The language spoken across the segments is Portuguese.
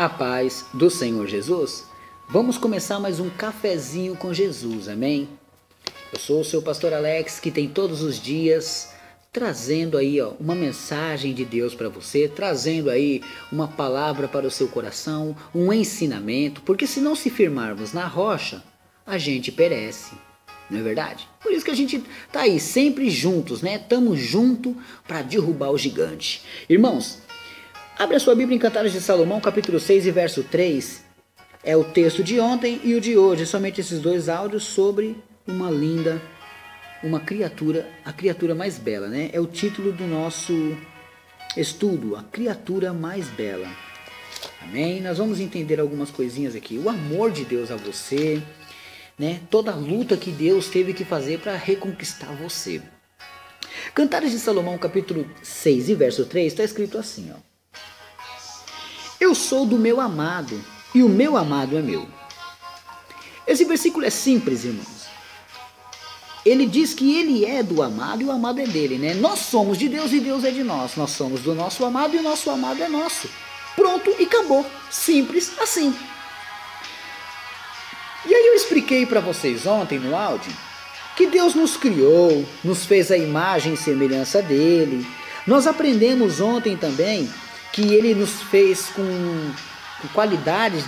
A paz do Senhor Jesus. Vamos começar mais um cafezinho com Jesus, amém? Eu sou o seu pastor Alex, que tem todos os dias trazendo aí uma mensagem de Deus para você, trazendo aí uma palavra para o seu coração, um ensinamento, porque se não se firmarmos na rocha, a gente perece, não é verdade? Por isso que a gente tá aí sempre juntos, né? Estamos juntos para derrubar o gigante. Irmãos, abre a sua Bíblia em Cantares de Salomão, capítulo 6 e verso 3. É o texto de ontem e o de hoje, somente esses dois áudios sobre uma linda, uma criatura, a criatura mais bela, né? É o título do nosso estudo, a criatura mais bela. Amém? Nós vamos entender algumas coisinhas aqui. O amor de Deus a você, né? Toda a luta que Deus teve que fazer para reconquistar você. Cantares de Salomão, capítulo 6 e verso 3, está escrito assim, ó. Eu sou do meu amado, e o meu amado é meu. Esse versículo é simples, irmãos. Ele diz que ele é do amado e o amado é dele, né? Nós somos de Deus e Deus é de nós. Nós somos do nosso amado e o nosso amado é nosso. Pronto e acabou. Simples assim. E aí eu expliquei para vocês ontem no áudio que Deus nos criou, nos fez a imagem e semelhança dele. Nós aprendemos ontem também que ele nos fez com qualidades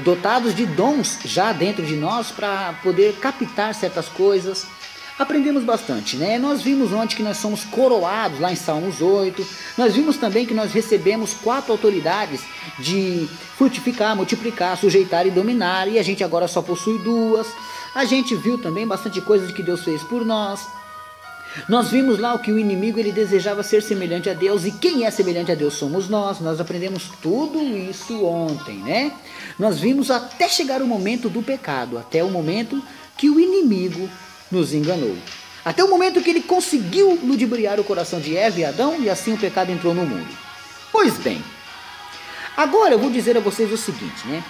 dotados de dons já dentro de nós para poder captar certas coisas. Aprendemos bastante, né? Nós vimos ontem que nós somos coroados lá em Salmos 8. Nós vimos também que nós recebemos 4 autoridades de frutificar, multiplicar, sujeitar e dominar, e a gente agora só possui 2. A gente viu também bastante coisa que Deus fez por nós. Nós vimos lá o que o inimigo ele desejava ser semelhante a Deus, e quem é semelhante a Deus somos nós. Nós aprendemos tudo isso ontem, né? Nós vimos até chegar o momento do pecado, até o momento que o inimigo nos enganou. Até o momento que ele conseguiu ludibriar o coração de Eva e Adão, e assim o pecado entrou no mundo. Pois bem, agora eu vou dizer a vocês o seguinte, né?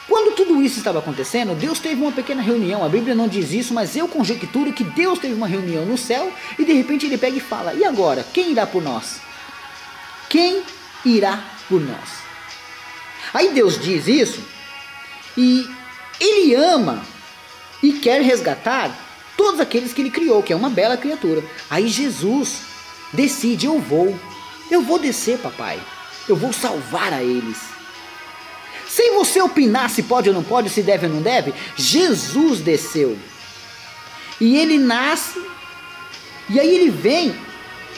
Quando tudo isso estava acontecendo, Deus teve uma pequena reunião. A Bíblia não diz isso, mas eu conjecturo que Deus teve uma reunião no céu e de repente ele pega e fala: e agora? Quem irá por nós? Quem irá por nós? Aí Deus diz isso e ele ama e quer resgatar todos aqueles que ele criou, que é uma bela criatura. Aí Jesus decide: eu vou descer, papai. Eu vou salvar a eles. Sem você opinar se pode ou não pode, se deve ou não deve, Jesus desceu. E ele nasce, e aí ele vem,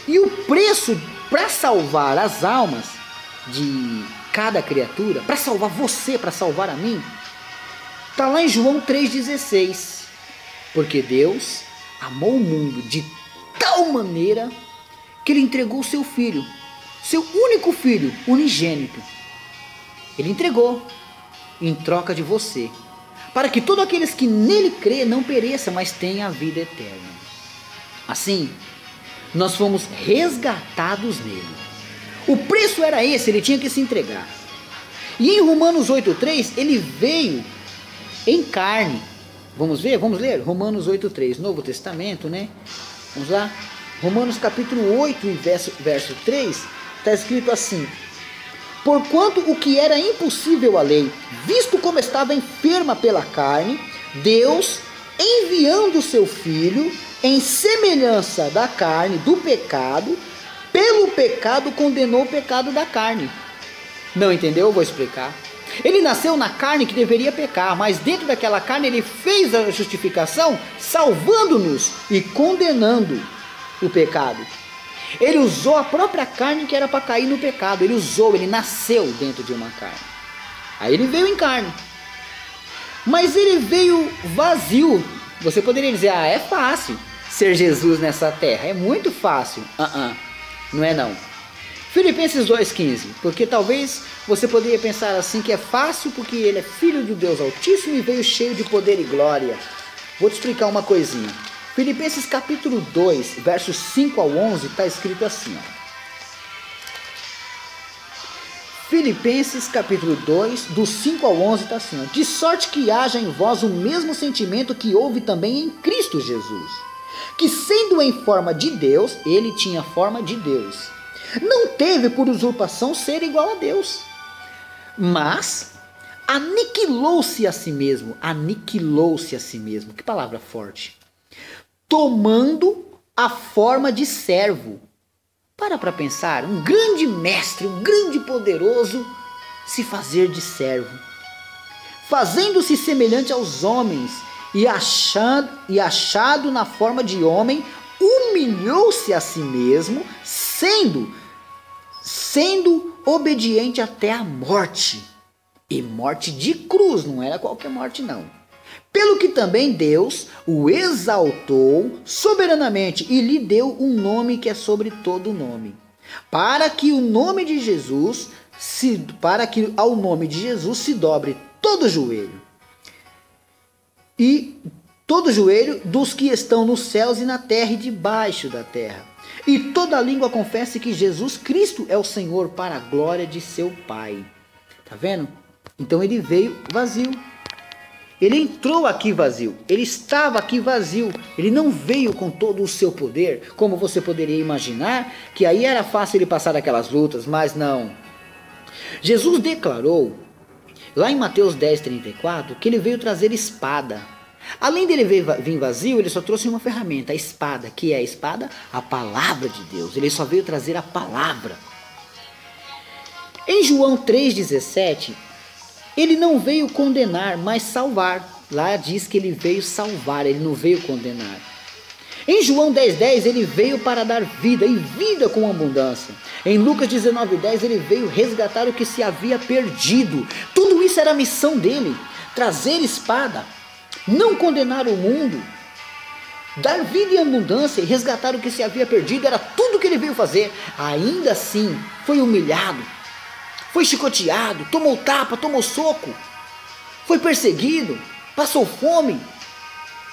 e o preço para salvar as almas de cada criatura, para salvar você, para salvar a mim, está lá em João 3,16. Porque Deus amou o mundo de tal maneira que ele entregou o seu filho, seu único filho, unigênito. Ele entregou em troca de você, para que todos aqueles que nele crê não pereçam, mas tenham a vida eterna. Assim, nós fomos resgatados nele. O preço era esse, ele tinha que se entregar. E em Romanos 8,3, ele veio em carne. Vamos ver? Vamos ler? Romanos 8,3, Novo Testamento, né? Vamos lá? Romanos capítulo 8, verso 3, está escrito assim: porquanto o que era impossível à lei, visto como estava enferma pela carne, Deus, enviando o seu Filho, em semelhança da carne, do pecado, pelo pecado condenou o pecado da carne. Não entendeu? Eu vou explicar. Ele nasceu na carne que deveria pecar, mas dentro daquela carne ele fez a justificação, salvando-nos e condenando o pecado. Ele usou a própria carne que era para cair no pecado. Ele nasceu dentro de uma carne. Aí ele veio em carne. Mas ele veio vazio. Você poderia dizer: ah, é fácil ser Jesus nessa terra. É muito fácil. Não é não. Filipenses 2,15. Porque talvez você poderia pensar assim, que é fácil porque ele é filho do Deus Altíssimo e veio cheio de poder e glória. Vou te explicar uma coisinha. Filipenses capítulo 2, versos 5 ao 11, está escrito assim, ó. Filipenses capítulo 2, do 5 ao 11, está assim, ó. De sorte que haja em vós o mesmo sentimento que houve também em Cristo Jesus, que sendo em forma de Deus, ele tinha forma de Deus. Não teve por usurpação ser igual a Deus, mas aniquilou-se a si mesmo. Aniquilou-se a si mesmo. Que palavra forte. Tomando a forma de servo. Para pensar, um grande mestre, um grande poderoso, se fazer de servo. Fazendo-se semelhante aos homens e achado na forma de homem, humilhou-se a si mesmo, sendo obediente até a morte. E morte de cruz, não era qualquer morte não. Pelo que também Deus o exaltou soberanamente e lhe deu um nome que é sobre todo nome, para que ao nome de Jesus se dobre todo joelho, e todo joelho dos que estão nos céus e na terra e debaixo da terra, e toda língua confesse que Jesus Cristo é o Senhor, para a glória de seu Pai. Tá vendo? Então ele veio vazio. Ele entrou aqui vazio, ele estava aqui vazio, ele não veio com todo o seu poder, como você poderia imaginar, que aí era fácil ele passar aquelas lutas, mas não. Jesus declarou, lá em Mateus 10:34, que ele veio trazer espada. Além dele vir vazio, ele só trouxe uma ferramenta, a espada. Que é a espada? A palavra de Deus. Ele só veio trazer a palavra. Em João 3,17... ele não veio condenar, mas salvar. Lá diz que ele veio salvar, ele não veio condenar. Em João 10,10, ele veio para dar vida, e vida com abundância. Em Lucas 19,10, ele veio resgatar o que se havia perdido. Tudo isso era a missão dele. Trazer espada, não condenar o mundo, dar vida em abundância e resgatar o que se havia perdido. Era tudo que ele veio fazer. Ainda assim, foi humilhado. Foi chicoteado, tomou tapa, tomou soco, foi perseguido, passou fome.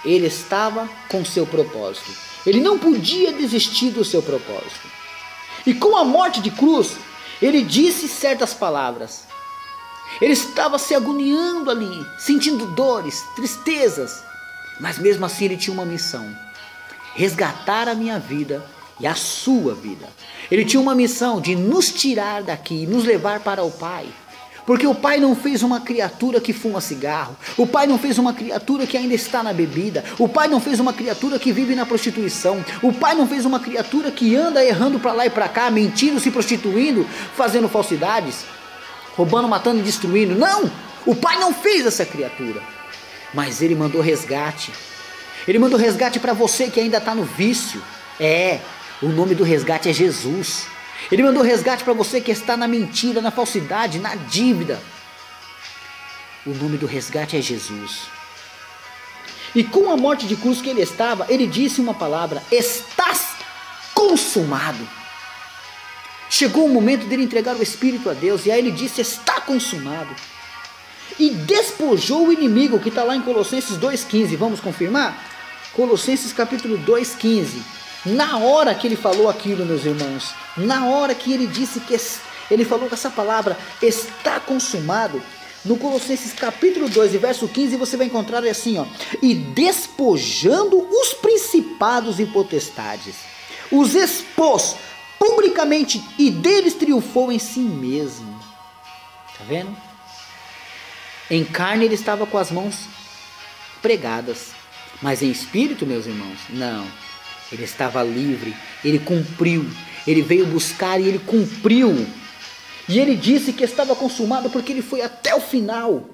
Ele estava com seu propósito. Ele não podia desistir do seu propósito. E com a morte de cruz, ele disse certas palavras. Ele estava se agoniando ali, sentindo dores, tristezas. Mas mesmo assim ele tinha uma missão: resgatar a minha vida e a sua vida. Ele tinha uma missão de nos tirar daqui, nos levar para o Pai. Porque o Pai não fez uma criatura que fuma cigarro. O Pai não fez uma criatura que ainda está na bebida. O Pai não fez uma criatura que vive na prostituição. O Pai não fez uma criatura que anda errando para lá e para cá, mentindo, se prostituindo, fazendo falsidades, roubando, matando e destruindo. Não! O Pai não fez essa criatura. Mas Ele mandou resgate. Ele mandou resgate para você que ainda está no vício. O nome do resgate é Jesus. Ele mandou resgate para você que está na mentira, na falsidade, na dívida. O nome do resgate é Jesus. E com a morte de cruz que ele estava, ele disse uma palavra: estás consumado. Chegou o momento dele entregar o Espírito a Deus, e aí ele disse: está consumado. E despojou o inimigo, que está lá em Colossenses 2,15. Vamos confirmar? Colossenses capítulo 2,15. Na hora que ele falou aquilo, meus irmãos, na hora que ele disse que ele falou com essa palavra, está consumado, no Colossenses capítulo 2 e verso 15, você vai encontrar assim, ó: e despojando os principados e potestades, os expôs publicamente, e deles triunfou em si mesmo. Tá vendo? Em carne ele estava com as mãos pregadas, mas em espírito, meus irmãos, não. Ele estava livre, ele cumpriu, ele veio buscar e ele cumpriu. E ele disse que estava consumado porque ele foi até o final.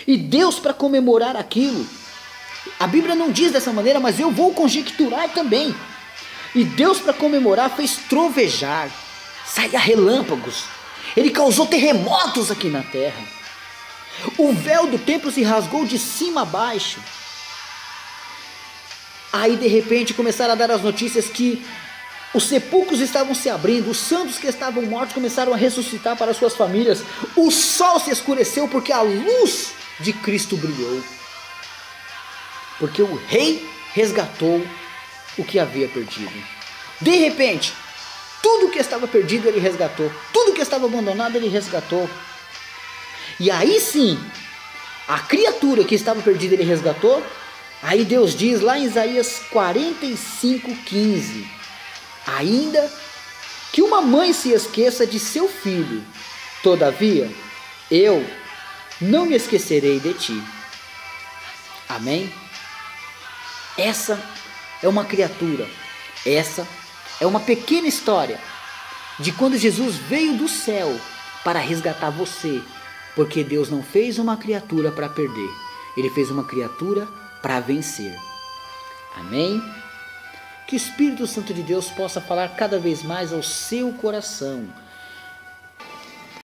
E Deus, para comemorar aquilo, a Bíblia não diz dessa maneira, mas eu vou conjecturar também. E Deus, para comemorar, fez trovejar, saia relâmpagos, ele causou terremotos aqui na terra. O véu do templo se rasgou de cima a baixo. Aí de repente começaram a dar as notícias que os sepulcros estavam se abrindo, os santos que estavam mortos começaram a ressuscitar para suas famílias, o sol se escureceu porque a luz de Cristo brilhou, porque o Rei resgatou o que havia perdido. De repente, tudo que estava perdido ele resgatou, tudo que estava abandonado ele resgatou. E aí sim, a criatura que estava perdida ele resgatou. Aí Deus diz lá em Isaías 45:15, ainda que uma mãe se esqueça de seu filho, todavia eu não me esquecerei de ti. Amém? Essa é uma criatura, essa é uma pequena história de quando Jesus veio do céu para resgatar você, porque Deus não fez uma criatura para perder, Ele fez uma criatura para vencer. Amém? Que o Espírito Santo de Deus possa falar cada vez mais ao seu coração,